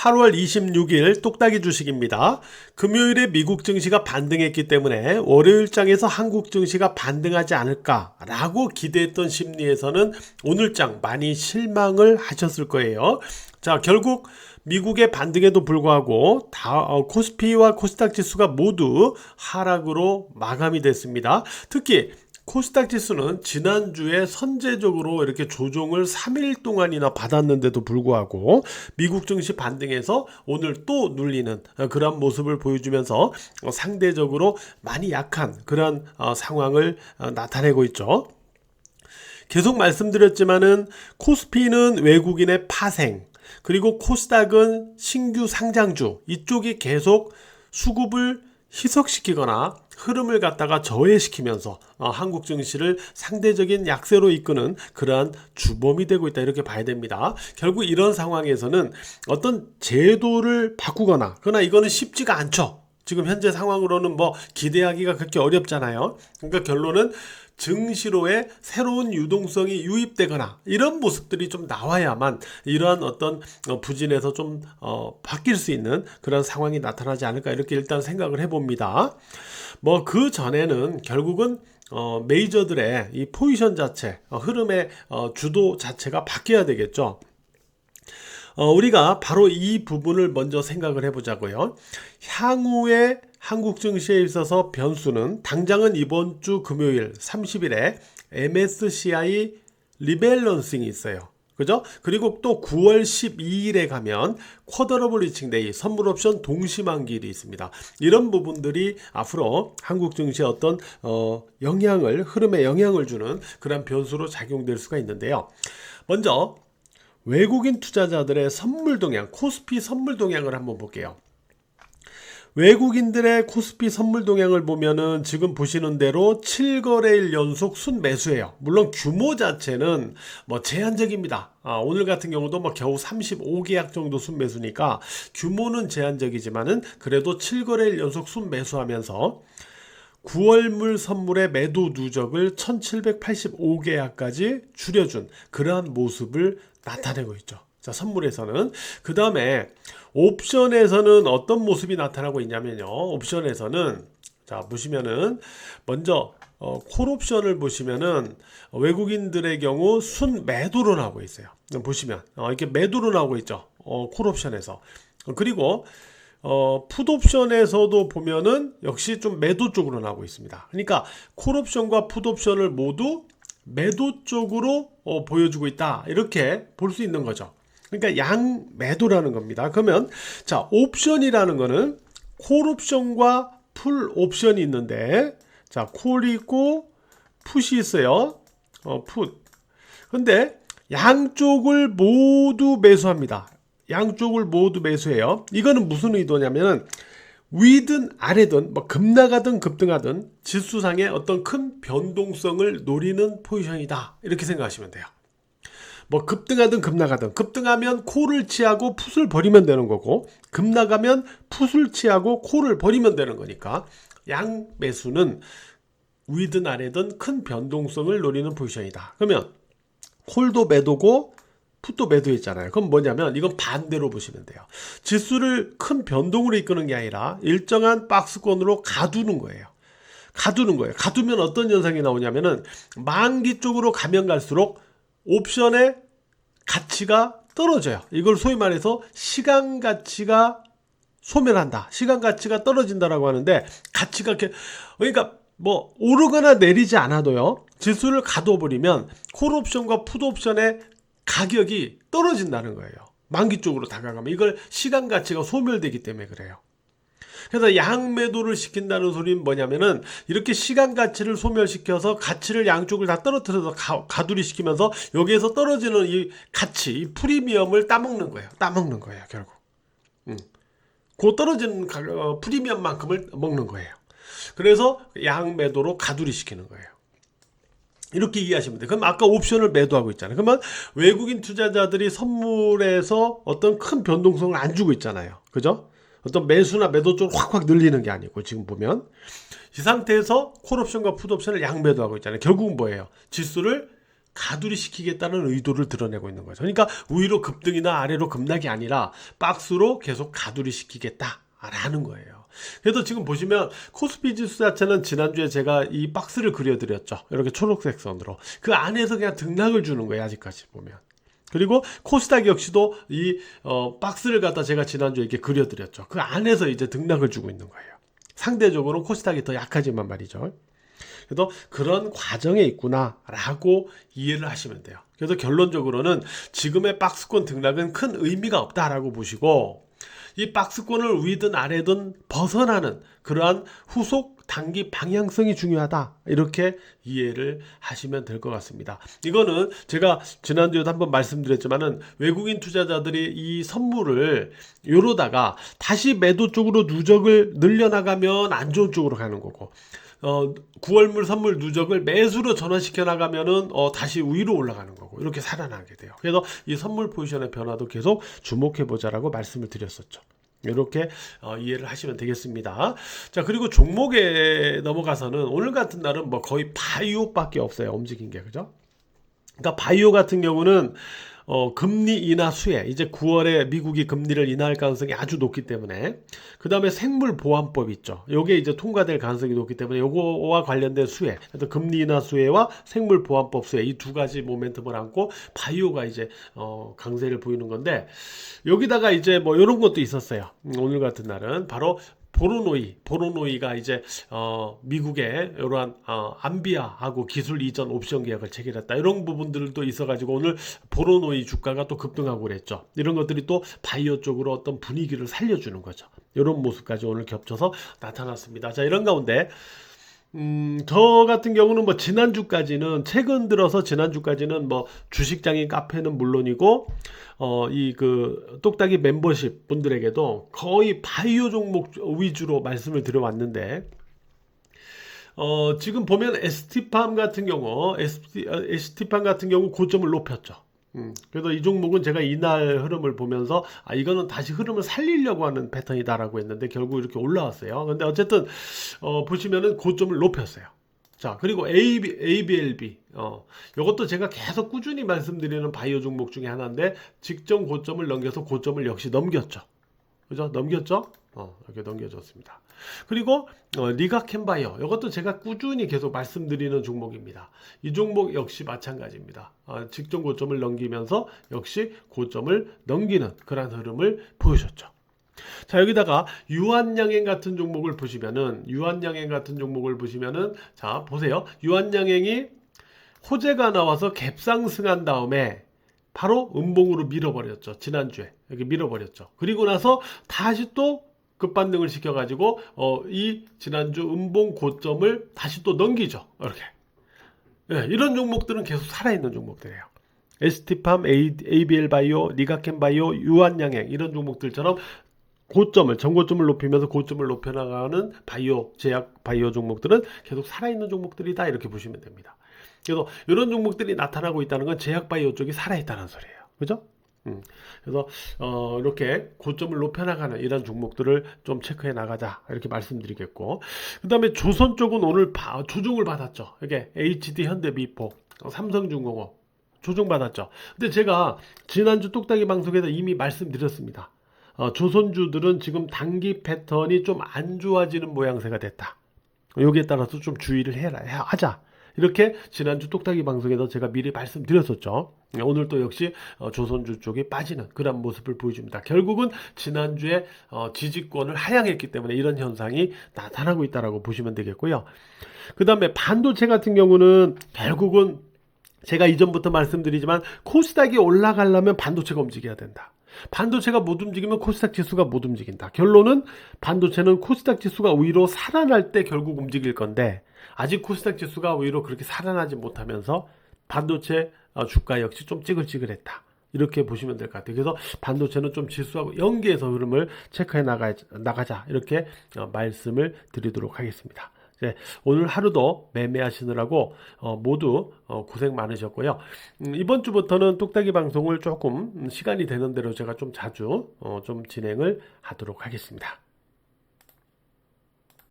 8월 26일 똑딱이 주식입니다. 금요일에 미국 증시가 반등했기 때문에 월요일장에서 한국 증시가 반등하지 않을까라고 기대했던 심리에서는 오늘장 많이 실망을 하셨을 거예요. 자, 결국 미국의 반등에도 불구하고 코스피와 코스닥 지수가 모두 하락으로 마감이 됐습니다. 특히 코스닥 지수는 지난주에 선제적으로 이렇게 조정을 3일 동안이나 받았는데도 불구하고 미국 증시 반등해서 오늘 또 눌리는 그런 모습을 보여주면서 상대적으로 많이 약한 그런 상황을 나타내고 있죠. 계속 말씀드렸지만은 코스피는 외국인의 파생, 그리고 코스닥은 신규 상장주, 이쪽이 계속 수급을 희석시키거나 흐름을 갖다가 저해시키면서 한국 증시를 상대적인 약세로 이끄는 그러한 주범이 되고 있다, 이렇게 봐야 됩니다. 결국 이런 상황에서는 어떤 제도를 바꾸거나, 그러나 이거는 쉽지가 않죠. 지금 현재 상황으로는 뭐 기대하기가 그렇게 어렵잖아요. 그러니까 결론은 증시로의 새로운 유동성이 유입되거나 이런 모습들이 좀 나와야만 이러한 어떤 부진에서 좀 바뀔 수 있는 그런 상황이 나타나지 않을까, 이렇게 일단 생각을 해봅니다. 뭐 그 전에는 결국은 메이저들의 이 포지션 자체, 흐름의 주도 자체가 바뀌어야 되겠죠. 우리가 바로 이 부분을 먼저 생각을 해보자고요. 향후에 한국 증시에 있어서 변수는 당장은 이번 주 금요일 30일에 MSCI 리밸런싱이 있어요. 그죠? 그리고 또 9월 12일에 가면 쿼터러블 리칭데이, 선물 옵션 동시만기일이 있습니다. 이런 부분들이 앞으로 한국 증시에 어떤 흐름에 영향을 주는 그런 변수로 작용될 수가 있는데요. 먼저 외국인 투자자들의 선물 동향, 코스피 선물 동향을 한번 볼게요. 외국인들의 코스피 선물 동향을 보면은 지금 보시는 대로 7거래일 연속 순매수예요. 물론 규모 자체는 뭐 제한적입니다. 오늘 같은 경우도 뭐 겨우 35계약 정도 순매수니까 규모는 제한적이지만은 그래도 7거래일 연속 순매수하면서 9월물 선물의 매도 누적을 1785계약까지 줄여준 그러한 모습을 나타내고 있죠. 자, 선물에서는. 그 다음에 옵션에서는 어떤 모습이 나타나고 있냐면요. 옵션에서는 자, 보시면은 먼저 콜옵션을 보시면은 외국인들의 경우 순 매도로 나오고 있어요. 보시면 이렇게 매도로 나오고 있죠. 콜옵션에서. 그리고 풋옵션에서도 보면은 역시 좀 매도 쪽으로 나오고 있습니다. 그러니까 콜옵션과 풋옵션을 모두 매도 쪽으로 보여주고 있다, 이렇게 볼 수 있는 거죠. 그러니까 양 매도라는 겁니다. 그러면 자, 옵션이라는 거는 콜옵션과 풀옵션이 있는데, 자, 콜이 있고 풋이 있어요. 풋. 근데 양쪽을 모두 매수합니다. 양쪽을 모두 매수해요. 이거는 무슨 의도냐면은 위든 아래든 뭐 급나가든 급등하든 지수상의 어떤 큰 변동성을 노리는 포지션이다, 이렇게 생각하시면 돼요. 뭐 급등하든 급나가든, 급등하면 콜을 취하고 풋을 버리면 되는 거고, 급나가면 풋을 취하고 콜을 버리면 되는 거니까 양 매수는 위든 아래든 큰 변동성을 노리는 포지션이다. 그러면 콜도 매도고 풋도 매도했잖아요. 그럼 뭐냐면 이건 반대로 보시면 돼요. 지수를 큰 변동으로 이끄는 게 아니라 일정한 박스권으로 가두는 거예요. 가두면 어떤 현상이 나오냐면은 만기 쪽으로 가면 갈수록 옵션의 가치가 떨어져요. 이걸 소위 말해서 시간 가치가 소멸한다, 시간 가치가 떨어진다라고 하는데, 가치가 그러니까 뭐 오르거나 내리지 않아도요, 지수를 가둬버리면 콜옵션과 풋옵션의 가격이 떨어진다는 거예요. 만기 쪽으로 다가가면 이걸 시간 가치가 소멸되기 때문에 그래요. 그래서 양매도를 시킨다는 소리는 뭐냐면은 이렇게 시간 가치를 소멸시켜서 가치를 양쪽을 다 떨어뜨려서 가두리 시키면서 여기에서 떨어지는 이 가치, 이 프리미엄을 따먹는 거예요. 결국. 그 떨어지는 프리미엄만큼을 먹는 거예요. 그래서 양매도로 가두리 시키는 거예요. 이렇게 이해하시면 돼요. 그럼 아까 옵션을 매도하고 있잖아요. 그러면 외국인 투자자들이 선물에서 어떤 큰 변동성을 안 주고 있잖아요. 그죠? 어떤 매수나 매도 쪽을 확확 늘리는 게 아니고, 지금 보면 이 상태에서 콜옵션과 풋옵션을 양매도하고 있잖아요. 결국은 뭐예요? 지수를 가두리 시키겠다는 의도를 드러내고 있는 거죠. 그러니까 위로 급등이나 아래로 급락이 아니라 박스로 계속 가두리 시키겠다라는 거예요. 그래서 지금 보시면 코스피 지수 자체는 지난주에 제가 이 박스를 그려드렸죠. 이렇게 초록색 선으로. 그 안에서 그냥 등락을 주는 거예요. 아직까지 보면. 그리고 코스닥 역시도 이 박스를 갖다 제가 지난주에 이렇게 그려드렸죠. 그 안에서 이제 등락을 주고 있는 거예요. 상대적으로 코스닥이 더 약하지만 말이죠. 그래서 그런 과정에 있구나라고 이해를 하시면 돼요. 그래서 결론적으로는 지금의 박스권 등락은 큰 의미가 없다라고 보시고, 이 박스권을 위든 아래든 벗어나는 그러한 후속 단기 방향성이 중요하다, 이렇게 이해를 하시면 될 것 같습니다. 이거는 제가 지난주에도 한번 말씀드렸지만은 외국인 투자자들이 이 선물을 요러다가 다시 매도 쪽으로 누적을 늘려나가면 안 좋은 쪽으로 가는 거고, 9월물 선물 누적을 매수로 전환시켜 나가면은 다시 위로 올라가는 거고, 이렇게 살아나게 돼요. 그래서 이 선물 포지션의 변화도 계속 주목해 보자라고 말씀을 드렸었죠. 이렇게 이해를 하시면 되겠습니다. 자, 그리고 종목에 넘어가서는 오늘 같은 날은 뭐 거의 바이오밖에 없어요. 움직인 게, 그죠? 그러니까 바이오 같은 경우는 금리 인하 수혜, 이제 9월에 미국이 금리를 인하할 가능성이 아주 높기 때문에, 그 다음에 생물보안법 있죠. 요게 이제 통과될 가능성이 높기 때문에 요거와 관련된 수혜, 금리 인하 수혜와 생물보안법 수혜, 이 두 가지 모멘텀을 안고 바이오가 이제 강세를 보이는 건데, 여기다가 이제 뭐 요런 것도 있었어요. 오늘 같은 날은 바로 보로노이가 이제 미국의 이러한 안비아하고 기술 이전 옵션 계약을 체결했다, 이런 부분들도 있어가지고 오늘 보로노이 주가가 또 급등하고 그랬죠. 이런 것들이 또 바이오 쪽으로 어떤 분위기를 살려주는 거죠. 이런 모습까지 오늘 겹쳐서 나타났습니다. 자, 이런 가운데 저 같은 경우는 뭐 최근 들어서 지난주까지는 뭐 주식장인 카페는 물론이고, 이 그 똑딱이 멤버십 분들에게도 거의 바이오 종목 위주로 말씀을 드려왔는데, 지금 보면 ST팜 같은 경우 고점을 높였죠. 그래서 이 종목은 제가 이날 흐름을 보면서 이거는 다시 흐름을 살리려고 하는 패턴이다라고 했는데 결국 이렇게 올라왔어요. 근데 어쨌든 보시면은 고점을 높였어요. 자, 그리고 ABLB 이것도 제가 계속 꾸준히 말씀드리는 바이오 종목 중에 하나인데, 직전 고점을 넘겨서 고점을 역시 넘겼죠. 그죠? 넘겼죠? 이렇게 넘겨줬습니다. 그리고 리가캔바이오, 이것도 제가 꾸준히 계속 말씀드리는 종목입니다. 이 종목 역시 마찬가지입니다. 직전 고점을 넘기면서 역시 고점을 넘기는 그런 흐름을 보여줬죠. 자, 여기다가 유한양행 같은 종목을 보시면은, 자, 보세요. 유한양행이 호재가 나와서 갭상승한 다음에 바로 음봉으로 밀어버렸죠. 지난주에 이렇게 밀어버렸죠. 그리고 나서 다시 또 급반등을 시켜가지고 이 지난주 음봉 고점을 다시 또 넘기죠. 이렇게. 네, 이런 종목들은 계속 살아있는 종목들이에요. ST팜, ABL바이오, 리가캔바이오, 유한양행, 이런 종목들처럼 전고점을 높이면서 고점을 높여나가는 제약 바이오 종목들은 계속 살아있는 종목들이다, 이렇게 보시면 됩니다. 그래서 이런 종목들이 나타나고 있다는 건 제약 바이오 쪽이 살아있다는 소리예요. 그죠? 그래서 이렇게 고점을 높여나가는 이런 종목들을 좀 체크해 나가자, 이렇게 말씀드리겠고, 그 다음에 조선 쪽은 오늘 조종을 받았죠. 이게 HD 현대미포, 삼성중공업 조종받았죠. 근데 제가 지난주 똑딱이 방송에서 이미 말씀드렸습니다. 조선주들은 지금 단기 패턴이 좀 안 좋아지는 모양새가 됐다. 여기에 따라서 좀 주의를 하자, 이렇게 지난주 똑딱이 방송에서 제가 미리 말씀드렸었죠. 오늘 또 역시 조선주 쪽이 빠지는 그런 모습을 보여줍니다. 결국은 지난주에 지지권을 하향했기 때문에 이런 현상이 나타나고 있다고 보시면 되겠고요. 그 다음에 반도체 같은 경우는 결국은 제가 이전부터 말씀드리지만, 코스닥이 올라가려면 반도체가 움직여야 된다. 반도체가 못 움직이면 코스닥 지수가 못 움직인다. 결론은 반도체는 코스닥 지수가 위로 살아날 때 결국 움직일 건데, 아직 코스닥 지수가 위로 그렇게 살아나지 못하면서 반도체 주가 역시 좀 찌글찌글했다, 이렇게 보시면 될 것 같아요. 그래서 반도체는 좀 지수하고 연계해서 흐름을 체크해 나가자, 이렇게 말씀을 드리도록 하겠습니다. 네, 오늘 하루도 매매하시느라고 모두 고생 많으셨고요. 이번 주부터는 똑딱이 방송을 조금 시간이 되는 대로 제가 좀 자주 좀 진행을 하도록 하겠습니다.